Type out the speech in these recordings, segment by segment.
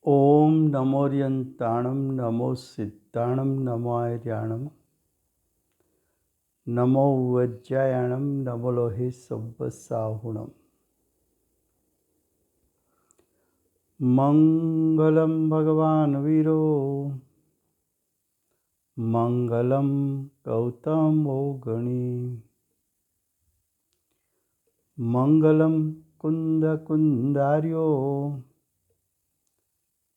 ओम नमोर्यंताणं नमो सिद्धाणं नमो आर्याणं नमो वज्रायाणं नमो लोहे सव्वसाहुणम्। मंगलम भगवान वीरो मंगलम गौतमो गणी मंगलम कुंद कुंदार्यो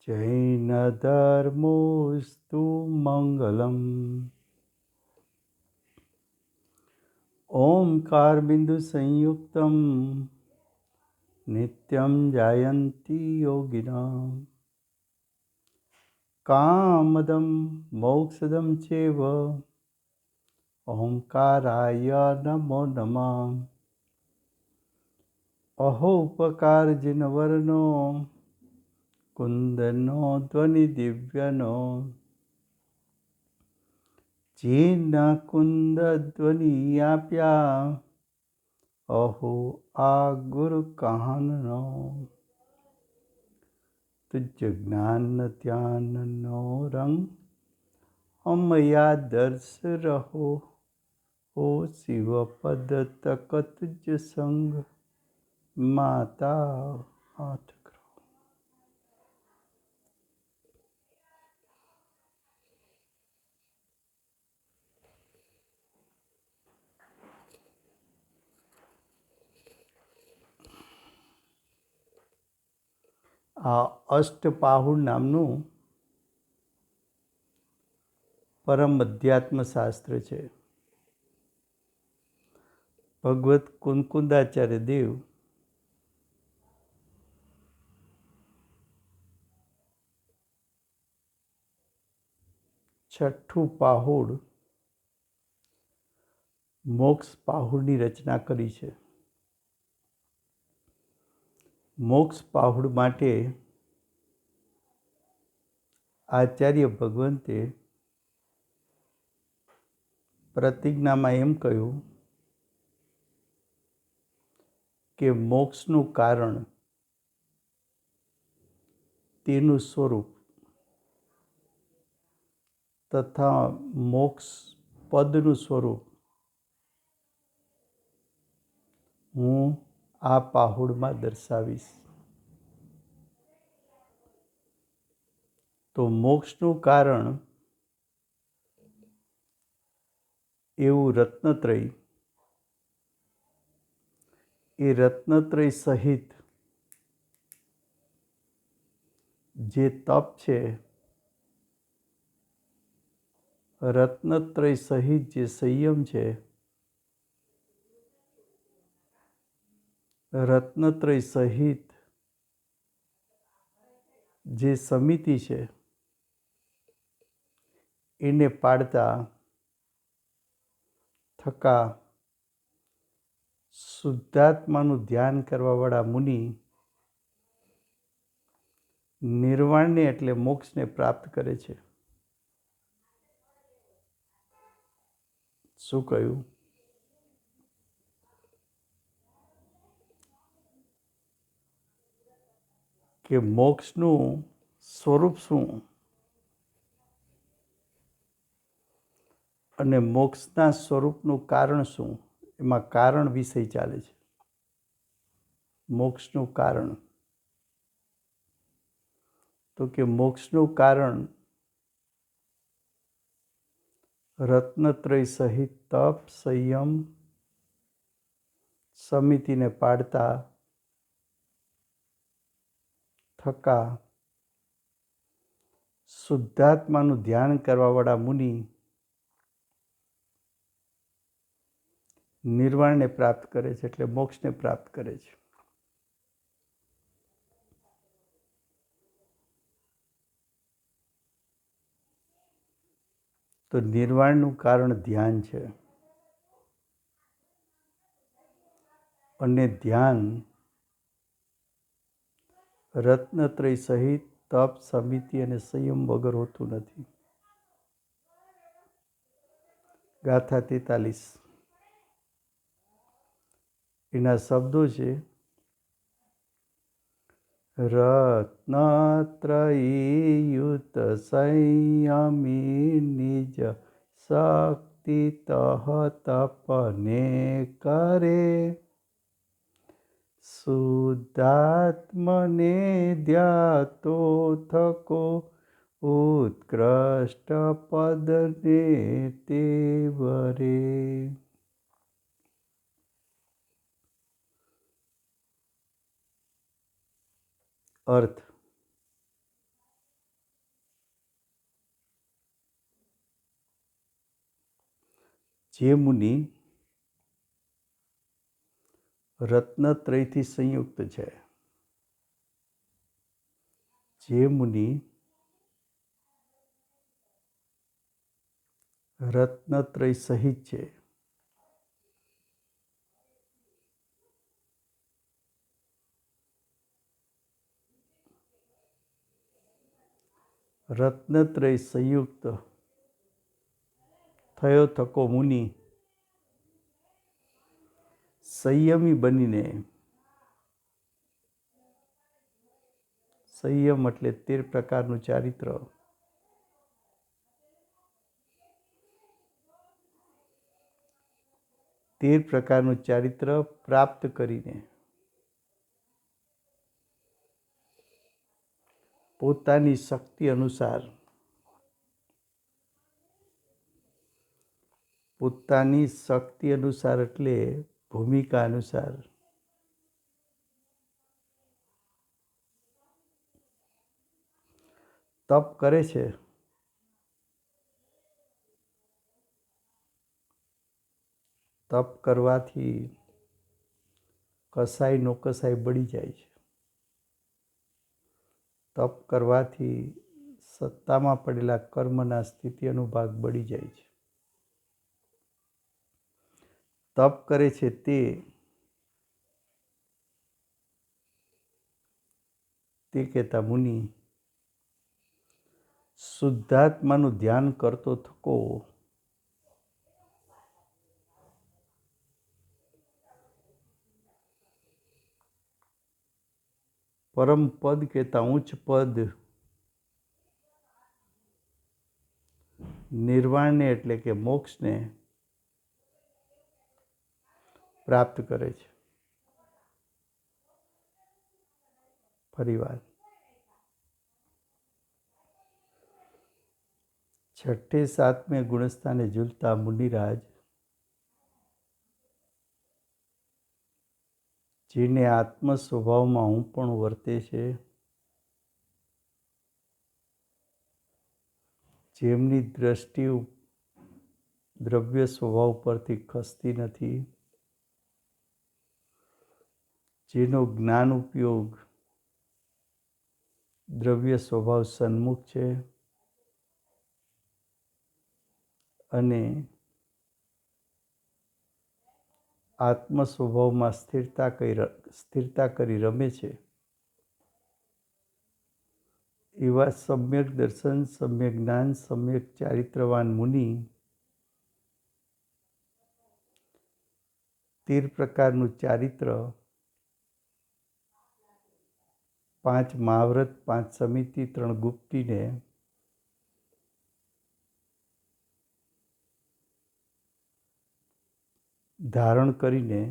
जैन धर्मोस्तु मंगलम। ओंकार बिंदु संयुक्तम नित्यं जायन्ति योगिनां कामदं मोक्षदं चैव ओंकाराय नमो नमः। अहोपकारजिनवर्णो कुन्दनो ध्वनिदिव्यनो जीर्ण कुन्दध्वनियाप्या अहो आ गुरु कहानो। तुझ ज्ञान ध्यान नो रंग अमया दर्श रहो ओ शिव पद तक तुझ संग माता हाथ करो। आ अष्टपाहुड़ नामनु परम अध्यात्म शास्त्र है। भगवत कुंकुदाचार्य देव छठ्ठू पाहुड़ मोक्ष पाहुड़नी रचना करी है। मोक्ष पाहुड़ माटे आचार्य भगवंते प्रतिज्ञा में एम कहूँ कि मोक्षनु कारण तेनु स्वरूप तथा मोक्ष पदनु स्वरूप हूँ आ पाहुड़ में दर्शावीश। तो मोक्षनु कारण एवं रत्नत्रय ए रत्नत्रय सहित जे तप है, रत्नत्रय सहित जे संयम है, रत्नत्रय सहित जे समिति है, इने पाड़ता थका शुद्धात्मानु ध्यान करवा वाला मुनि निर्वाण ने एटले मोक्ष ने प्राप्त करे छे। शुं कह्युं के मोक्षनु स्वरूप शुं अने मोक्षना स्वरूपनु कारण शुं, एमां कारण विषय चाले छे। मोक्षनु कारण तो कि मोक्षनु कारण रत्नत्रय सहित तप संयम समिति ने पाड़ता थका शुद्धात्मानु ध्यान करवा वाला मुनि निर्वाण ने प्राप्त करे छे, एटले मोक्ष ने प्राप्त करे छे। तो निर्वाणनु कारण ध्यान है अने ध्यान रत्नत्रय सहित तप समिति अने संयम वगर होतुं नथी। गाथा 43 एना शब्दों है रत्नत्रयीयुत संयमी निज शक्ति तह तपने करे शुद्धात्मने ध्यातो थको उत्कृष्ट पद ने ते वरे। अर्थ जे मुनि रत्नत्रयથી સંયુક્ત છે, જે મુનિ રત્નત્રય સહિત છે, રત્નત્રય સંયુક્ત થયો થકો મુનિ સંયમી બનીને, સંયમ એટલે 13 પ્રકારનું ચારિત્ર, 13 પ્રકારનું ચારિત્ર પ્રાપ્ત કરીને પોતાની શક્તિ અનુસાર, પોતાની શક્તિ અનુસાર એટલે ભૂમિકા અનુસાર તપ કરે છે. તપ કરવાથી કસાય નો કસાય બળી જાય છે. તપ કરવાથી સત્તામાં પડેલા કર્મના સ્થિતિ અનુભાગ બળી જાય છે. તપ કરે છે તે કહેતા મુનિ શુદ્ધાત્માનું ધ્યાન કરતો થકો પરમ પદ કહેતા ઉચ્ચ પદ, નિર્વાણને એટલે કે મોક્ષને પ્રાપ્ત કરે છે. ફરીવાર છઠ્ઠે સાતમે ગુણસ્થાને ઝૂલતા મુનિરાજ જેને આત્મ સ્વભાવમાં હું પણ વર્તે છે, જેમની દ્રષ્ટિ દ્રવ્ય સ્વભાવ પરથી ખસતી નથી, જેનો જ્ઞાન ઉપયોગ દ્રવ્ય સ્વભાવ સન્મુખ છે અને આત્મ સ્વભાવમાં સ્થિરતા કરી રમે છે, એવા સમ્યક દર્શન, સમ્યક જ્ઞાન, સમ્યક ચારિત્રવાન મુનિ 13 પ્રકારનું ચારિત્ર, 5 મહાવ્રત, 5 સમિતિ, 3 ગુપ્તીને ધારણ કરીને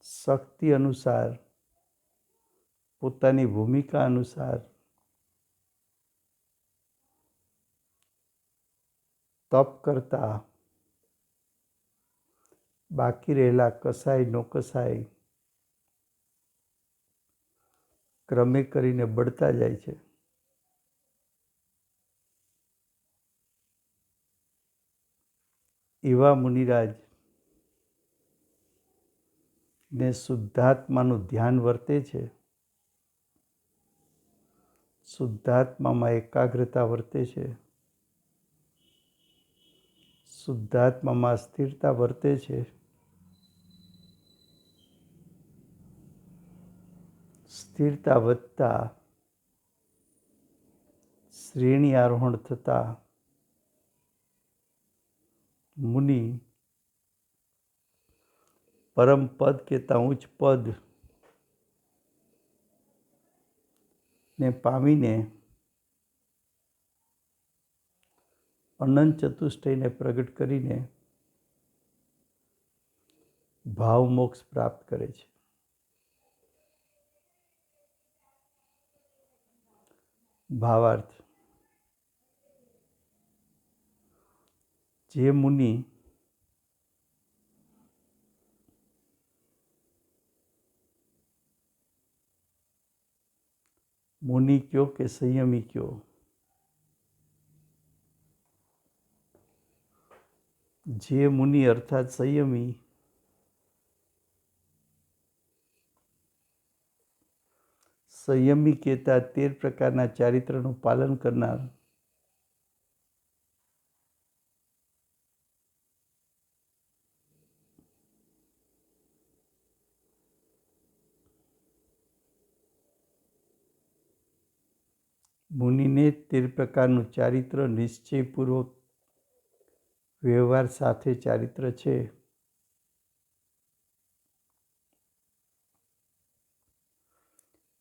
શક્તિ અનુસાર, પોતાની ભૂમિકા અનુસાર તપ કરતા બાકી રહેલા કસાય નો કસાય ક્રમે કરીને બળતા જાય છે. એવા મુનિરાજ ને શુદ્ધાત્માનું ધ્યાન વર્તે છે, શુદ્ધાત્મામાં એકાગ્રતા વર્તે છે, શુદ્ધાત્મામાં સ્થિરતા વર્તે છે, સ્થિરતા વધતા શ્રેણી આરોહણ થતા મુનિ પરમ પદ કહેતા ઉચ્ચ પદ ને પામીને અનંત ચતુષ્ટયને પ્રગટ કરીને ભાવ મોક્ષ પ્રાપ્ત કરે છે. ભાવાર્થ: જે મુનિ મુનિ કયો કે સંયમી કયો, જે મુનિ અર્થાત સંયમી સંયમી કહેતા 13 પ્રકારના ચારિત્રનું પાલન કરનાર મુનિને 13 પ્રકારનું ચારિત્ર નિશ્ચયપૂર્વક વ્યવહાર સાથે ચારિત્ર છે.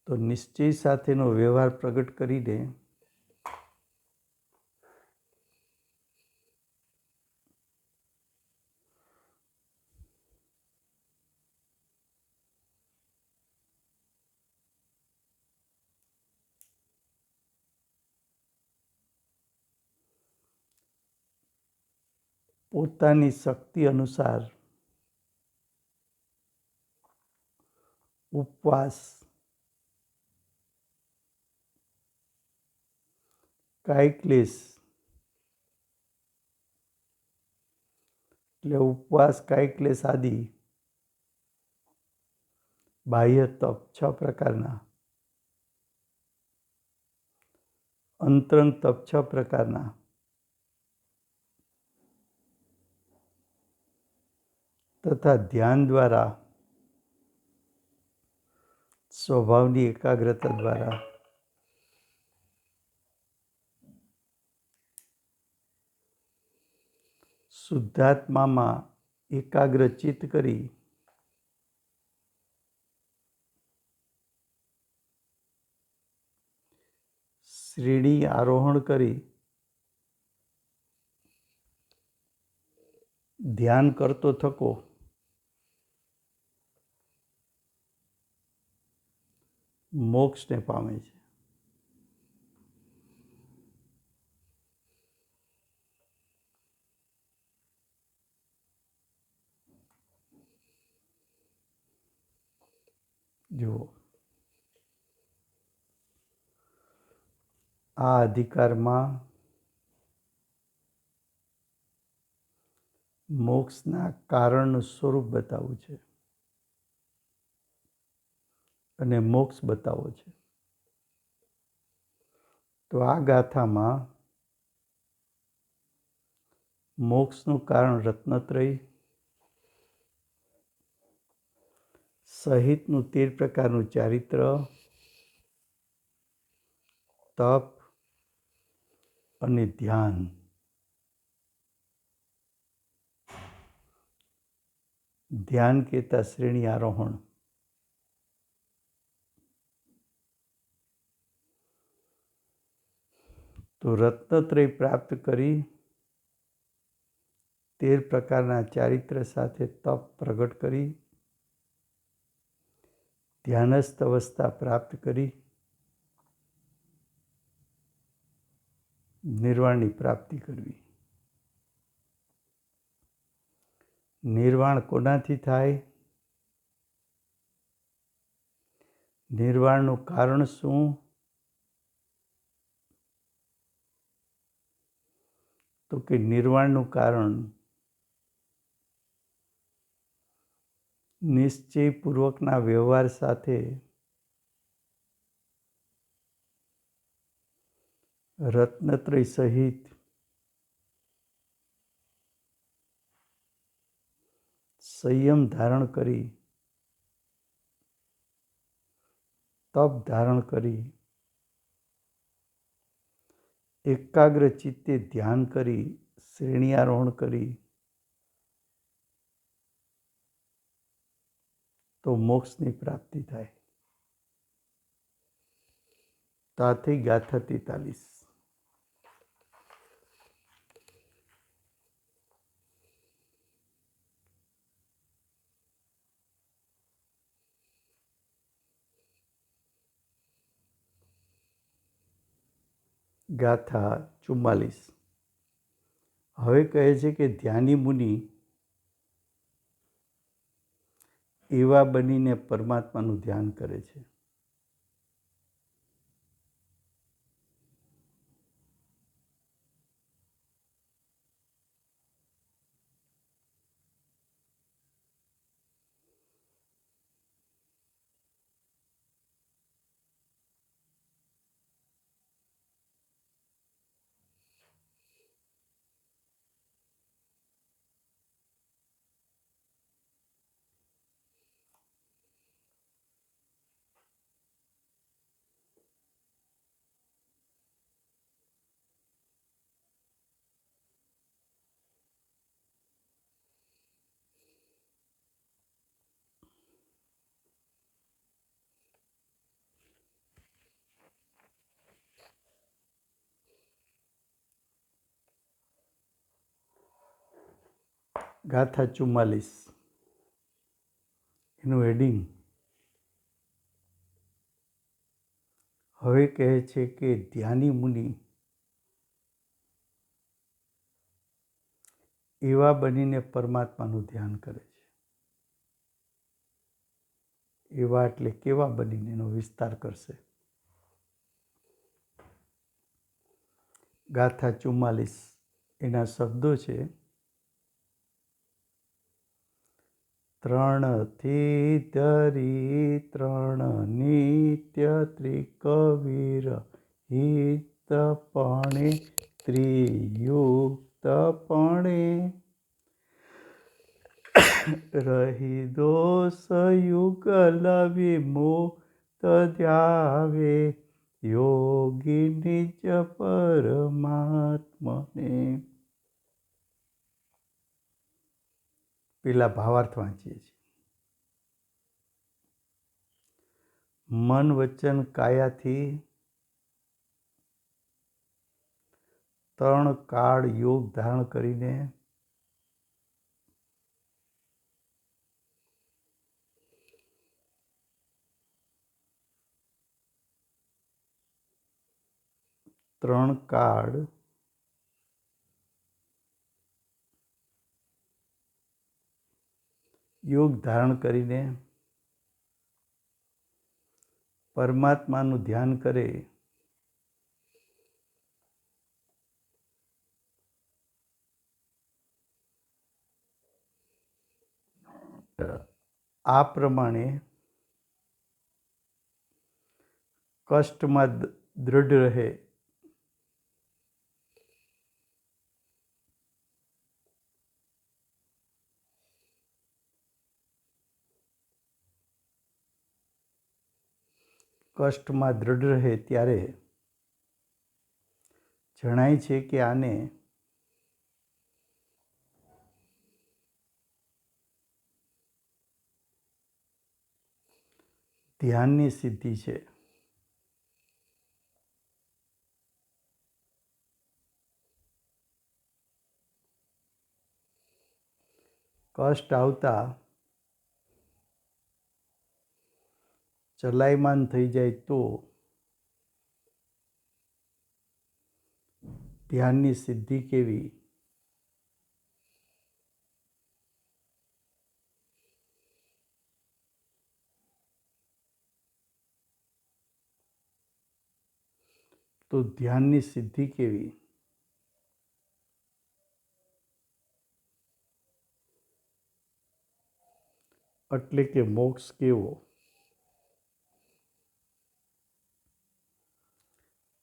તો નિશ્ચય સાથેનો વ્યવહાર પ્રગટ કરીને પોતાની શક્તિ અનુસાર ઉપવાસ, કાયક્લેશ એટલે ઉપવાસ, કાયક્લેશ આદિ બાહ્ય તપ 6 પ્રકારના, અંતરંગ તપ 6 પ્રકારના તથા ધ્યાન દ્વારા સ્વભાવની એકાગ્રતા દ્વારા શુદ્ધાત્મામાં એકાગ્ર ચિત્ત કરી શ્રેણી આરોહણ કરી ધ્યાન કરતો થકો મોક્ષને પામે છે. જુઓ, આ અધિકારમાં મોક્ષના કારણનું સ્વરૂપ બતાવવું છે અને મોક્ષ બતાવવો છે. તો આ ગાથામાં મોક્ષનું કારણ રત્નત્રય સહિતનું 13 પ્રકારનું ચારિત્ર, તપ અને ધ્યાન ધ્યાન કહેતા શ્રેણી આરોહણ તો રત્નત્રય પ્રાપ્ત કરી 13 પ્રકારના ચારિત્ર સાથે તપ પ્રગટ કરી ધ્યાનસ્થ અવસ્થા પ્રાપ્ત કરી નિર્વાણની પ્રાપ્તિ કરવી. નિર્વાણ કોનાથી થાય? નિર્વાણનું કારણ શું? તો કે નિર્વાણનું કારણ નિશ્ચયપૂર્વકના વ્યવહાર સાથે રત્નત્રય સહિત સંયમ ધારણ કરી તપ ધારણ કરી એકાગ્ર ચિત્તે ધ્યાન કરી શ્રેણી આરોહણ કરી તો મોક્ષની પ્રાપ્તિ થાય. તાથી ગાથા 43. ગાથા 44. હવે કહે છે કે ધ્યાની મુનિ એવા બનીને પરમાત્માનું ધ્યાન કરે છે. ગાથા 44. એનું હેડિંગ હવે કહે છે કે ધ્યાની મુનિ એવા બનીને પરમાત્માનું ધ્યાન કરે છે. એવા એટલે કેવા બનીને એનો વિસ્તાર કરશે. ગાથા 44 એના શબ્દો છે. ત્રણથી ધરી ત્રણ નિત્ય ત્રિકવીર હિતપણે ત્રિયુક્તપણે રહી દોષ યુગલ વિમુક્ત ધ્યાવે યોગી નિજ પરમાત્મને. પેલા ભાવાર્થ વાંચીએ છીએ. મન વચન કાયાથી ત્રણ કાળ યોગ ધારણ કરીને ત્રણ કાળ યોગ ધારણ કરીને પરમાત્માનું ધ્યાન કરે આ પ્રમાણે કષ્ટમાં દૃઢ રહે ત્યારે જણાય છે કે આને ધ્યાનની સિદ્ધિ છે. કષ્ટ આવતા ચલાયમાન થઈ જાય તો ધ્યાનની સિદ્ધિ કેવી? તો ધ્યાનની સિદ્ધિ કેવી? એટલે કે મોક્ષ કેવો?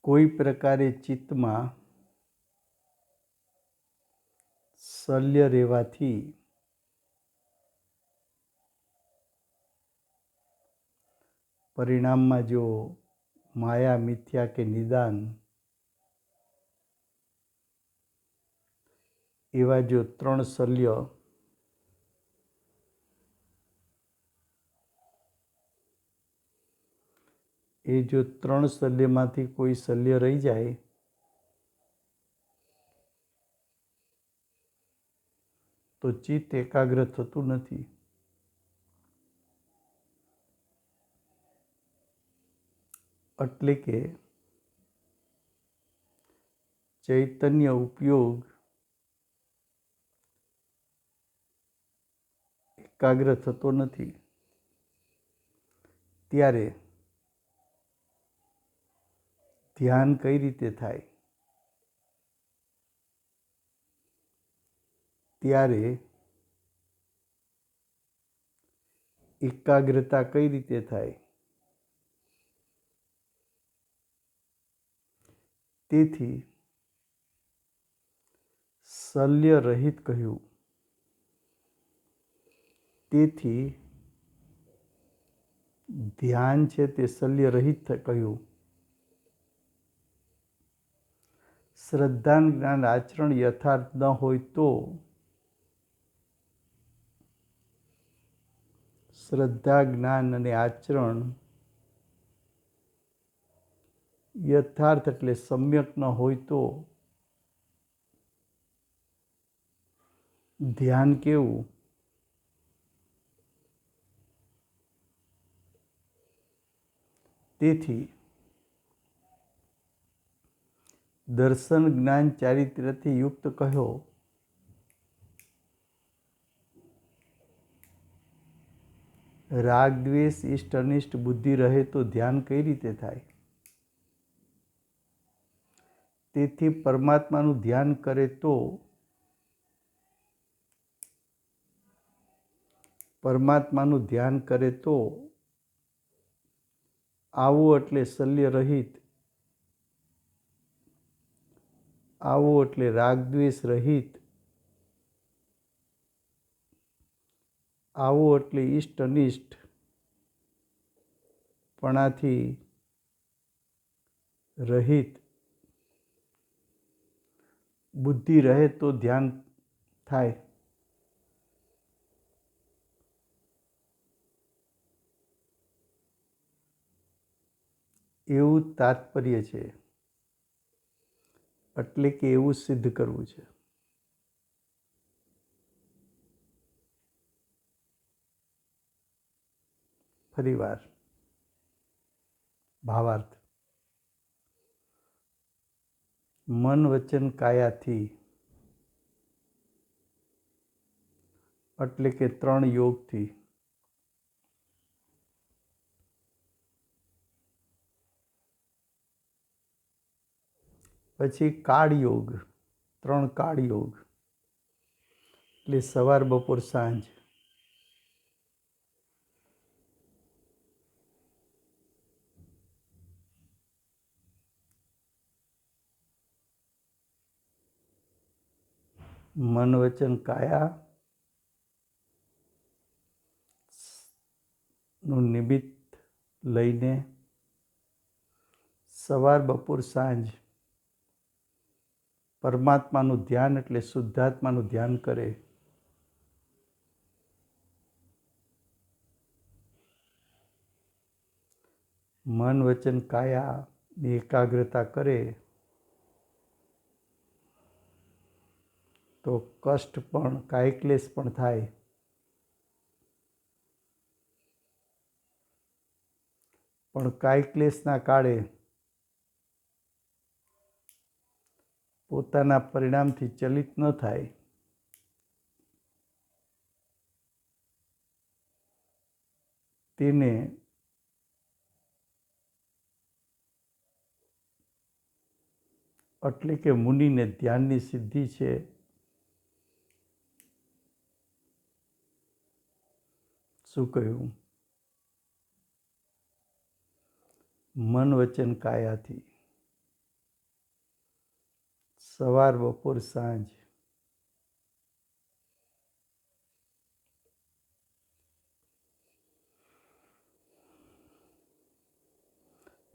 કોઈ પ્રકારે ચિત્તમાં શલ્ય રહેવાથી પરિણામમાં જો માયા મિથ્યા કે નિદાન એવા જો ત્રણ શલ્ય એ જો 3 શલ્યમાંથી કોઈ શલ્ય રહી જાય તો ચિત્ત એકાગ્ર થતું નથી. એટલે કે ચૈતન્ય ઉપયોગ એકાગ્ર થતો નથી. ત્યારે ધ્યાન કઈ રીતે થાય? ત્યારે એકાગ્રતા કઈ રીતે થાય? તેથી શલ્ય રહિત કહ્યું. તેથી ધ્યાન છે તે શલ્ય રહિત કહ્યું. શ્રદ્ધા, જ્ઞાન, આચરણ યથાર્થ ન હોય તો શ્રદ્ધા, જ્ઞાન અને આચરણ યથાર્થ એટલે સમ્યક ન હોય તો ધ્યાન કેવું? તેથી દર્શન, જ્ઞાન, ચારિત્ર્યથી યુક્ત કહ્યો. રાગ, દ્વેષ, ઇષ્ટ અનિષ્ટ બુદ્ધિ રહે તો ધ્યાન કઈ રીતે થાય? તેથી પરમાત્માનું ધ્યાન કરે તો આવું એટલે શલ્ય રહિત, આવું એટલે રાગ દ્વેષ રહિત, આવું એટલે ઇષ્ટ અનિષ્ટ પણાથી રહિત બુદ્ધિ રહે તો ધ્યાન થાય. એવું તાત્પર્ય છે. એટલે કે એવું સિદ્ધ કરવું છે. ફરીવાર ભાવાર્થ. મન વચન કાયાથી એટલે કે 3 યોગથી પછી કાળ યોગ, 3 કાળ યોગ એટલે સવાર, બપોર, સાંજ. મન વચન કાયા નું નિમિત્ત લઈને સવાર, બપોર, સાંજ પરમાત્માનું ધ્યાન એટલે શુદ્ધાત્માનું ધ્યાન કરે. મન વચન કાયાની એકાગ્રતા કરે તો કષ્ટ પણ, કાયક્લેશ પણ થાય. પણ કાયક્લેશના કાળે પોતાના પરિણામથી ચલિત ન થાય. તેને એટલે કે મુનિને ધ્યાનની સિદ્ધિ છે. શું કહ્યું? મન વચન કાયાથી સવાર, બપોર, સાંજ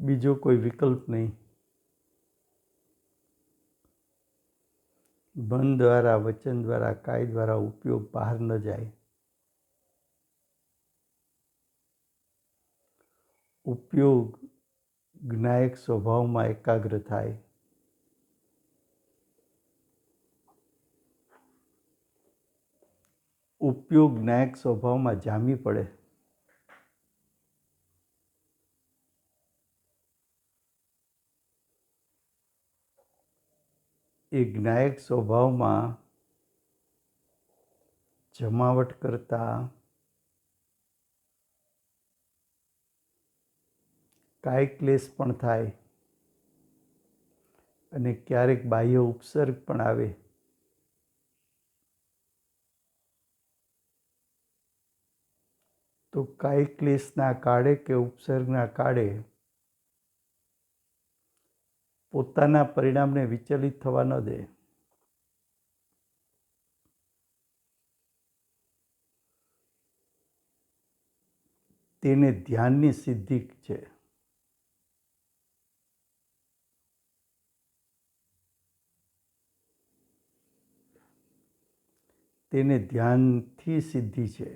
બીજો કોઈ વિકલ્પ નહીં. મન દ્વારા, વચન દ્વારા, કાય દ્વારા ઉપયોગ બહાર ન જાય. ઉપયોગ જ્ઞાયક સ્વભાવમાં એકાગ્ર થાય. ઉપયોગ જ્ઞાયક સ્વભાવમાં જામી પડે. એ જ્ઞાયક સ્વભાવમાં જમાવટ કરતા કાયિક ક્લેશ પણ થાય અને ક્યારેક બાહ્ય ઉપસર્ગ પણ આવે. તો કાયિક ક્લેશના કાળે કે ઉપસર્ગના કાળે પોતાના પરિણામને વિચલિત થવા ન દે. તેને ધ્યાનની સિદ્ધિ છે. તેને ધ્યાનથી સિદ્ધિ છે.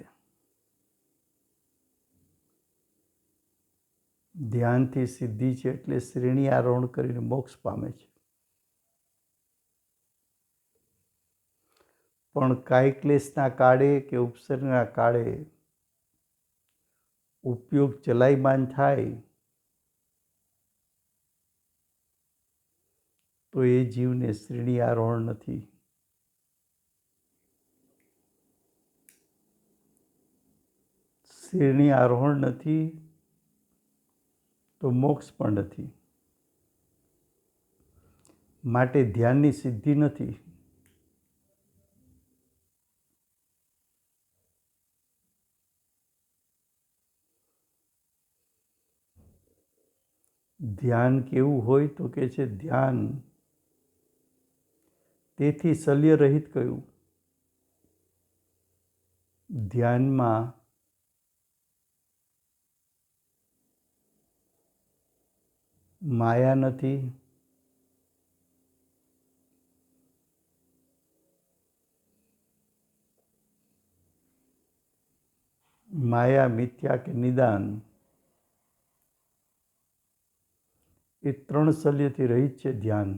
ધ્યાનથી સિદ્ધિ છે એટલે શ્રેણી આરોહણ કરીને મોક્ષ પામે છે. પણ કાયિક ક્લેશના કાળે કે ઉપસર્ગના કાળે ઉપયોગ ચલાયમાન થાય તો એ જીવને શ્રેણી આરોહણ નથી. શ્રેણી આરોહણ નથી તો મોક્ષ પણ નથી. માટે ધ્યાનની સિદ્ધિ નથી. ધ્યાન કેવું હોય તો કે છે ધ્યાન તેથી શલ્ય રહિત કયું. ધ્યાનમાં માયા નથી, માયા મિથ્યા કે નિદાન એ ત્રણ શલ્યથી રહિત છે ધ્યાન.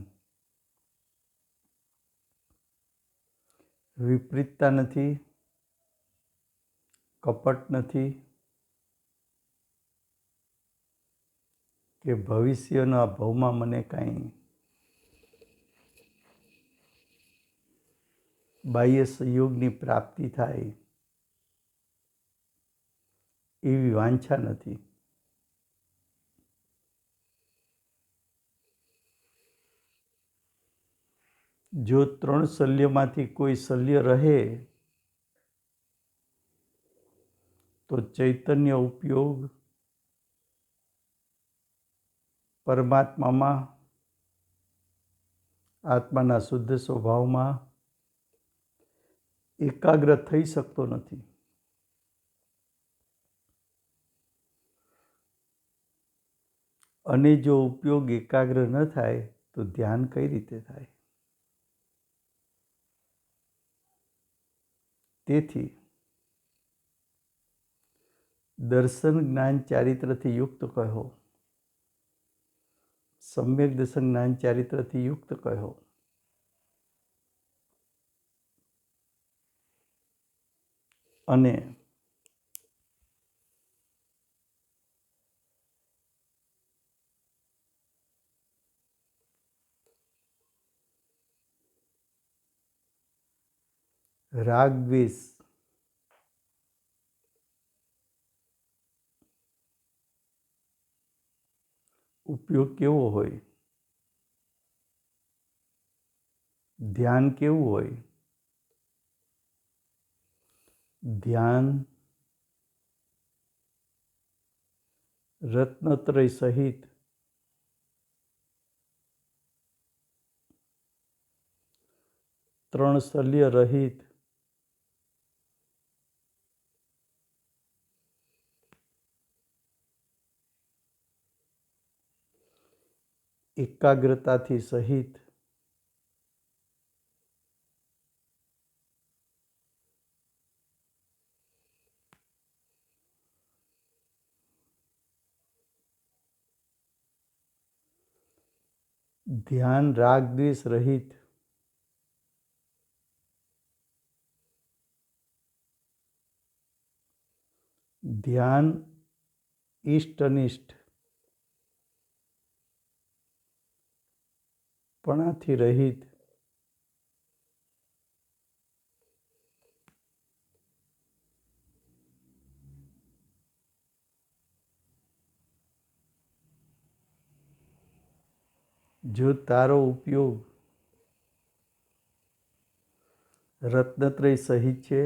વિપરીતતા નથી, કપટ નથી કે ભવિષ્યના ભવમાં મને કાંઈ બાહ્ય સંયોગની પ્રાપ્તિ થાય એવી વાંછા નથી. જો ત્રણ શલ્યમાંથી કોઈ શલ્ય રહે તો ચૈતન્ય ઉપયોગ પરમાત્મામાં આત્માના શુદ્ધ સ્વભાવમાં એકાગ્ર થઈ શકતો નથી. અને જો ઉપયોગ એકાગ્ર ન થાય તો ધ્યાન કઈ રીતે થાય? તેથી દર્શન જ્ઞાન ચારિત્રથી યુક્ત કહો, સમ્યક દર્શન જ્ઞાન ચારિત્રથી યુક્ત કહો. અને રાગ દ્વેષ ઉપયોગ કેવો હોય, ધ્યાન કેવું હોય? ધ્યાન રત્નત્રય સહિત ત્રણ શલ્ય રહિત એકાગ્રતાથી સહિત ધ્યાન રાગ દ્વેષ રહિત, ધ્યાન ઇષ્ટ અનિષ્ટ પણાથી રહિત, જો તારો ઉપયોગ રત્નત્રય સહિત છે,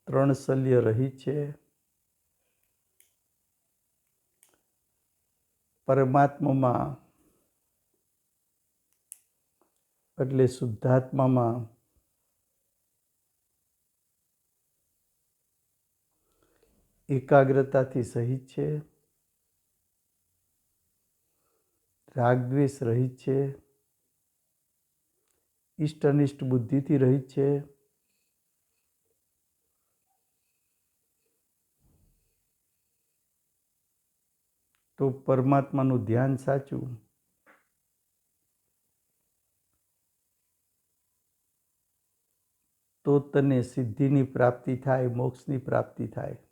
ત્રણ શલ્ય રહિત છે, પરમાત્મામાં એટલે શુદ્ધાત્મામાં એકાગ્રતાથી સહિત છે, રાગદ્વેષ રહિત છે, ઇષ્ટ અનિષ્ટ બુદ્ધિથી રહિત છે, તો પરમાત્માનું ધ્યાન સાચું. તો તને સિદ્ધિની પ્રાપ્તિ થાય, મોક્ષની પ્રાપ્તિ થાય.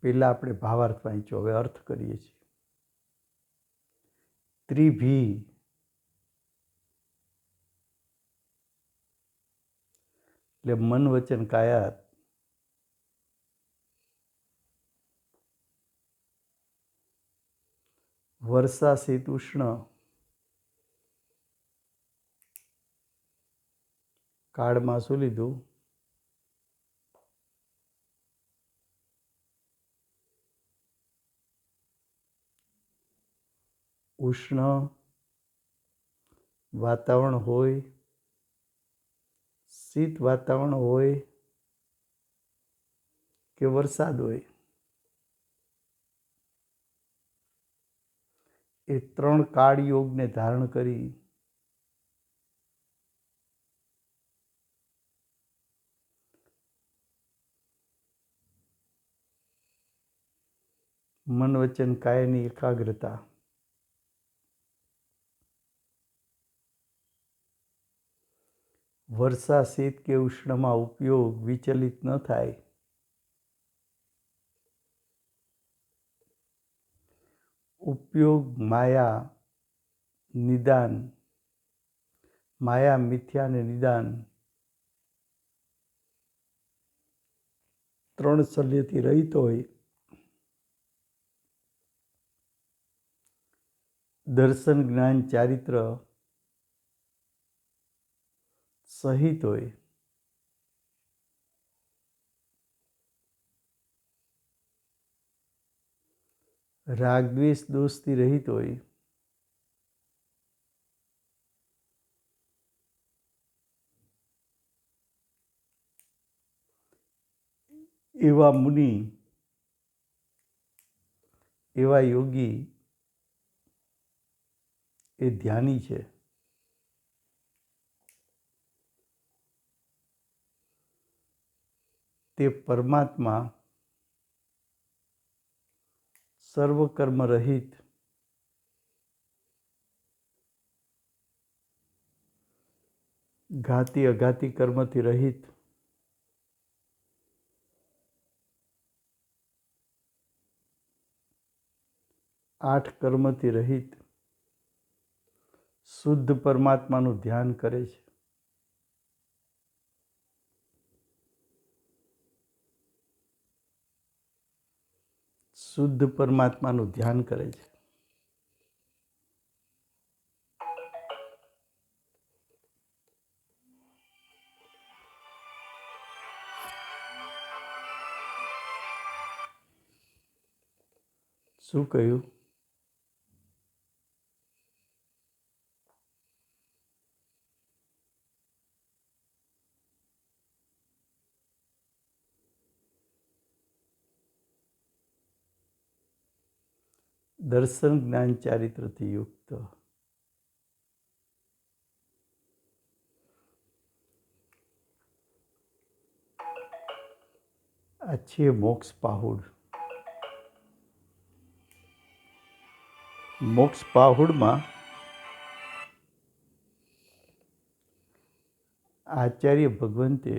પહેલા આપણે ભાવાર્થ વાંચ્યો, હવે અર્થ કરીએ છીએ. ત્રિભી એટલે મન વચન કાયા. વર્ષા શીતોષ્ણ કાળમાં શું લીધું? ઉષ્ણ વાતાવરણ હોય, શીત વાતાવરણ હોય કે વરસાદ હોય, એ ત્રણ કાળ યોગને ધારણ કરી મન વચન કાયની એકાગ્રતા, વર્ષા શીત કે ઉષ્ણમાં ઉપયોગ વિચલિત ન થાય, ઉપયોગ માયા નિદાન, માયા મિથ્યાને નિદાન ત્રણ શલ્યથી રહિત હોય, દર્શન જ્ઞાન ચારિત્ર સહિત હોય, રાગદ્વેષ દોષથી રહિત હોય, એવા મુનિ, એવા યોગી એ ધ્યાની છે. તે પરમાત્મા સર્વ કર્મ રહિત, ઘાતી અઘાતી કર્મથી રહિત, આઠ કર્મથી રહિત શુદ્ધ પરમાત્માનું ધ્યાન કરે છે. શુદ્ધ પરમાત્માનું ધ્યાન કરે છે. શું કહ્યું? દર્શન જ્ઞાન ચારિત્રથી યુક્ત. આ છે મોક્ષ પાહુડ. મોક્ષ પાહુડમાં આચાર્ય ભગવંતે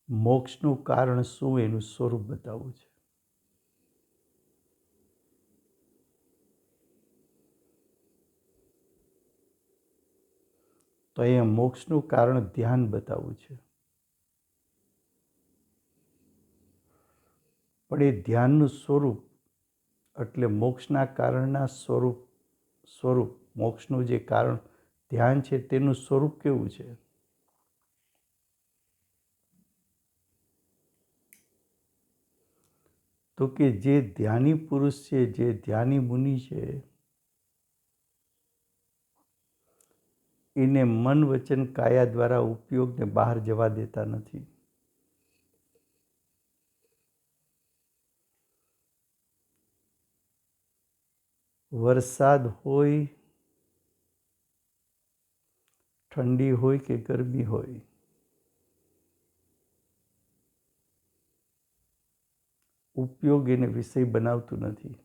મોક્ષનું કારણ શું એનું સ્વરૂપ બતાવવું છે. તો અહીંયા મોક્ષનું કારણ ધ્યાન બતાવવું છે. પણ એ ધ્યાનનું સ્વરૂપ એટલે મોક્ષના કારણના સ્વરૂપ મોક્ષનું જે કારણ ધ્યાન છે તેનું સ્વરૂપ કેવું છે. તો કે જે ધ્યાની પુરુષ છે, જે ધ્યાની મુનિ છે, એને મન વચન કાયા દ્વારા ઉપયોગને બહાર જવા દેતા નથી. વરસાદ હોય, ઠંડી હોય કે ગરમી હોય, ઉપયોગ એને વિષય બનાવતું નથી.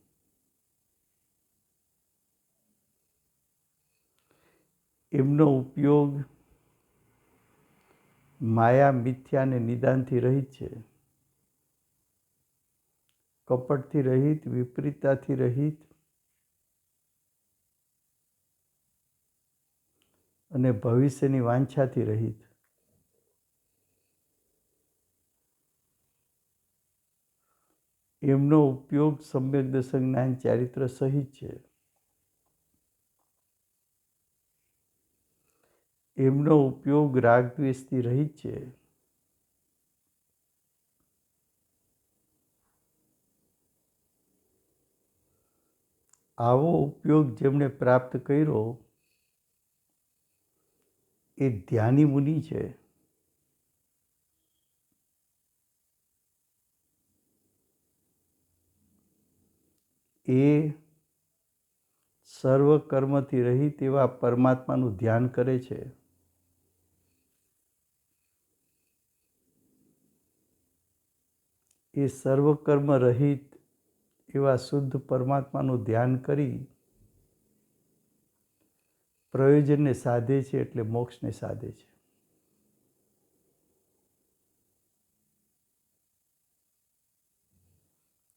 એમનો ઉપયોગ માયા મિથ્યા અને નિદાનથી રહિત છે. કપટથી રહિત, વિપરીતતાથી રહિત અને ભવિષ્યની વાંછાથી રહિત. એમનો ઉપયોગ સમ્યક દર્શન જ્ઞાન ચારિત્ર સહિત છે. એમનો ઉપયોગ રાગ દ્વેષથી રહિત છે. આવો ઉપયોગ જેમણે પ્રાપ્ત કર્યો એ ધ્યાની મુનિ છે. એ સર્વ કર્મથી રહિત એવા પરમાત્માનું ધ્યાન કરે છે. એ સર્વ કર્મ રહિત એવા શુદ્ધ પરમાત્માનું ધ્યાન કરી પ્રયોજનને સાધે છે, એટલે મોક્ષને સાધે છે.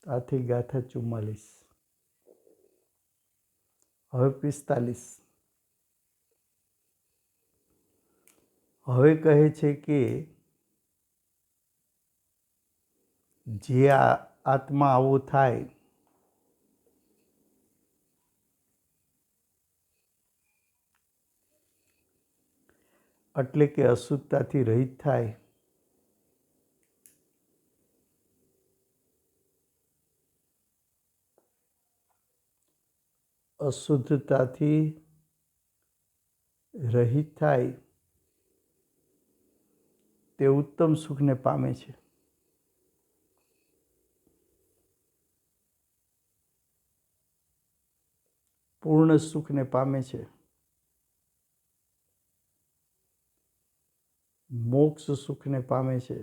આથી ગાથા 44. હવે 45. હવે કહે છે કે જે આત્મા આવો થાય એટલે કે અશુદ્ધતાથી રહિત થાય, અશુદ્ધતાથી રહિત થાય તે ઉત્તમ સુખને પામે છે. પૂર્ણ સુખને પામે છે. મોક્ષ સુખને પામે છે.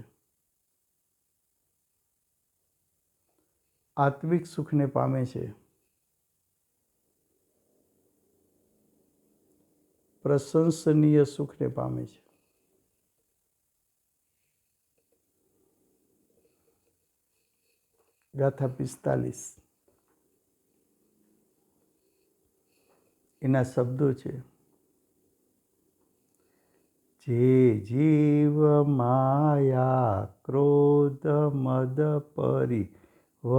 આત્મિક સુખને પામે છે. પ્રશંસનીય સુખને પામે છે. ગાથા 45. એના શબ્દો છે. જે જીવ માયા ક્રોધ મદ પરિવર્જીને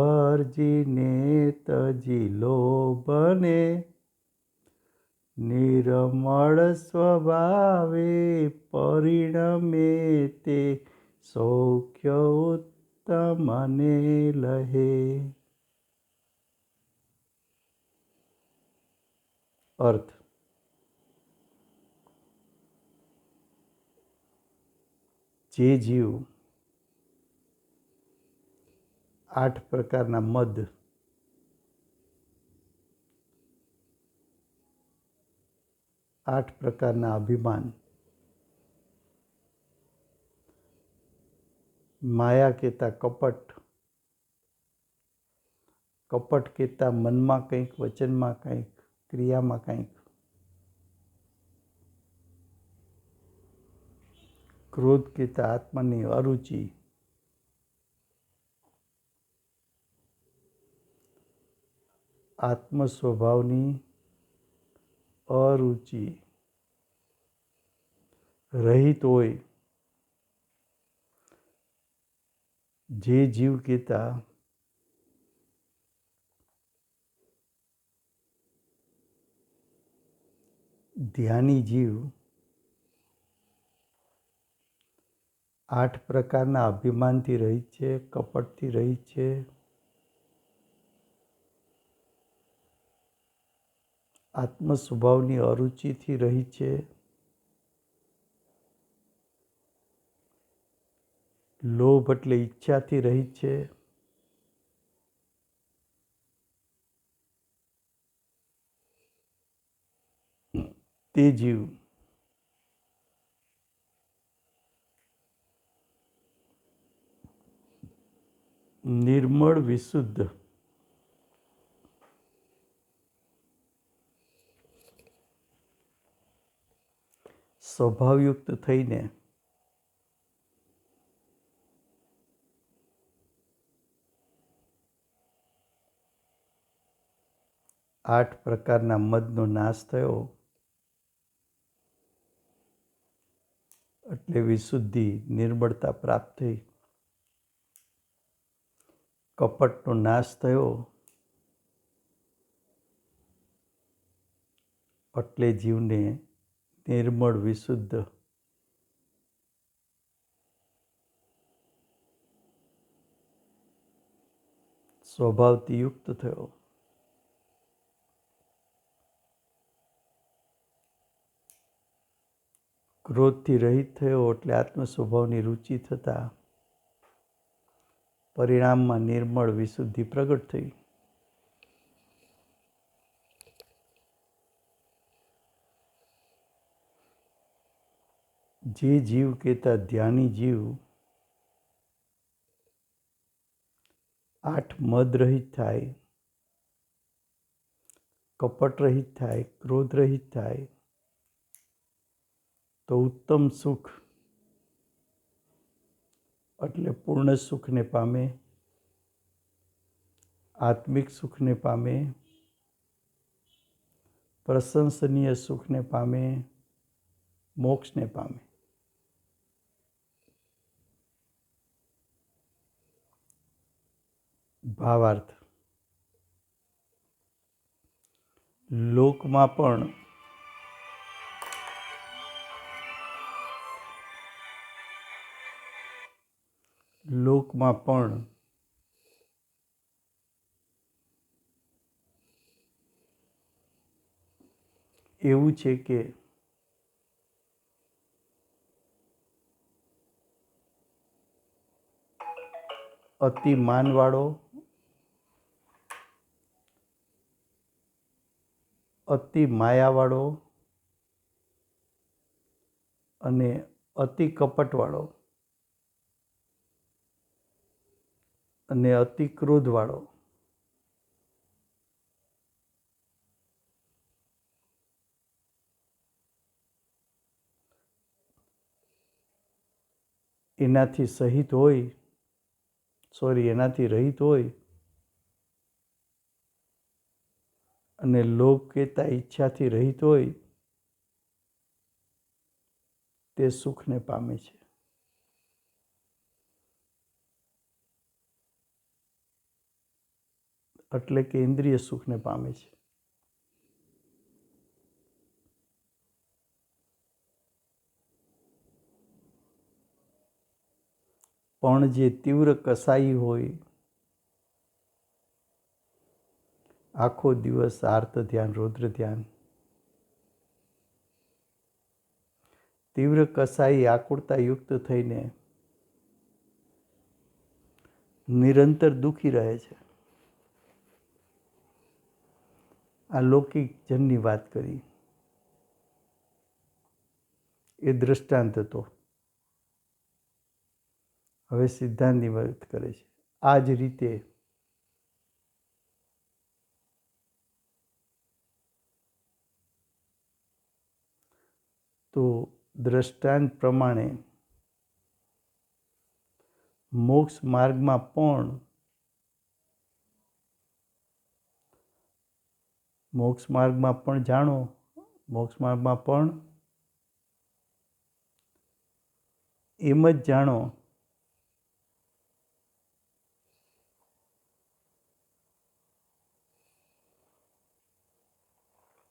તજી લોભને નિર્મળ સ્વભાવે પરિણમે તે સૌખ્ય ઉત્તમને લહે. અર્થ: જે જીવ 8 પ્રકારના મદ, 8 પ્રકારના અભિમાન, માયા કહેતા કપટ, કપટ કહેતા મનમાં કંઈક, વચનમાં કંઈક, ક્રિયામાં કંઈક, ક્રોધ કહેતા આત્માની અરુચિ, આત્મ સ્વભાવની અરુચિ રહિત હોય જે જીવ કહેતા ધ્યાની જીવ 8 પ્રકારના અભિમાનથી રહિત છે, કપટથી રહિત છે, આત્મ સ્વભાવની અરુચિથી રહિત છે, લોભ એટલે ઈચ્છાથી રહિત છે, તે જીવ નિર્મળ વિશુદ્ધ સ્વભાવયુક્ત થઈને આઠ પ્રકારના મદનો નાશ થયો એટલે વિશુદ્ધિ, નિર્મળતા પ્રાપ્ત થઈ. કપટનો નાશ થયો એટલે જીવને નિર્મળ વિશુદ્ધ સ્વભાવથી યુક્ત થયો. ક્રોધથી રહિત થયો એટલે આત્મ સ્વભાવની રુચિ થતા પરિણામમાં નિર્મળ વિશુદ્ધિ પ્રગટ થઈ. જે જીવ કહેતા ધ્યાની જીવ 8 મદ રહિત થાય, કપટ રહિત થાય, ક્રોધ રહિત થાય તો ઉત્તમ સુખ એટલે પૂર્ણ સુખને પામે, આત્મિક સુખને પામે, પ્રશંસનીય સુખને પામે, મોક્ષને પામે. ભાવાર્થ: લોકમાં પણ એવું છે કે અતિ માનવાળો, અતિ માયાવાળો અને અતિ કપટવાળો અને અતિ ક્રોધવાળો એનાથી રહિત હોય અને લોભ કહેતા ઈચ્છાથી રહિત હોય તે સુખને પામે છે. એટલે કે ઇન્દ્રિય સુખને પામે છે. પણ જે તીવ્ર કસાઈ હોય, આખો દિવસ આર્ત ધ્યાન, રૌદ્ર ધ્યાન, તીવ્ર કસાઈ આકુળતા યુક્ત થઈને નિરંતર દુઃખી રહે છે. આ લૌકિક જનની વાત કરી, એ દ્રષ્ટાંત હતો. હવે સિદ્ધાંતની વાત કરે છે. આ જ રીતે તો દ્રષ્ટાંત પ્રમાણે મોક્ષ માર્ગમાં પણ જાણો, મોક્ષ માર્ગમાં પણ એમ જ જાણો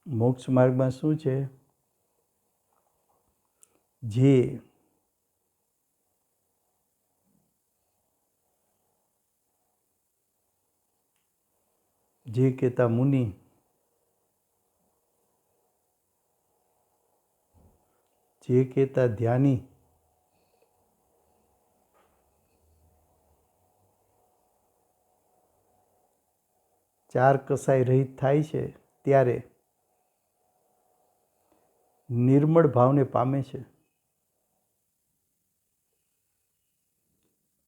મોક્ષ માર્ગમાં શું છે? જે કહેતા મુનિ જે કહેતા ધ્યાની ચાર કસાય રહિત થાય છે ત્યારે નિર્મળ ભાવને પામે છે,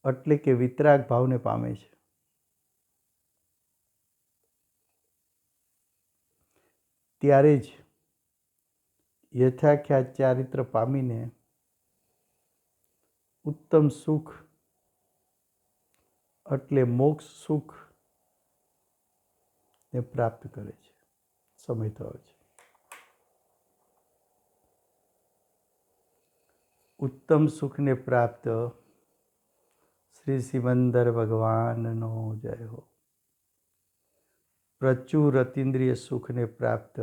એટલે કે વિતરાગ ભાવને પામે છે. ત્યારે જ યથાખ્યાત ચારિત્ર પામીને ઉત્તમ સુખ એટલે મોક્ષ સુખ ને પ્રાપ્ત કરે છે. સમય થયો છે. ઉત્તમ સુખને પ્રાપ્ત શ્રી સિમંદર ભગવાનનો જય હો. પ્રચુર અતિન્દ્રિય સુખને પ્રાપ્ત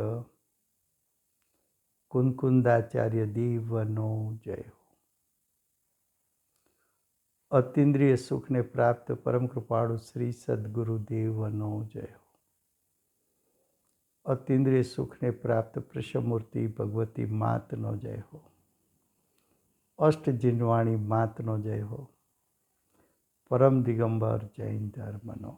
કુંકુંદાચાર્ય દેવનો જય હો. અતિન્દ્રિય સુખને પ્રાપ્ત પરમ કૃપાળુ શ્રી સદગુરુદેવનો જય હો. અતિન્દ્રિય સુખને પ્રાપ્ત પ્રશમૂર્તિ ભગવતી માતનો જય હો. અષ્ટજીનવાણી માતનો જય હો. પરમ દિગંબર જૈન ધર્મનો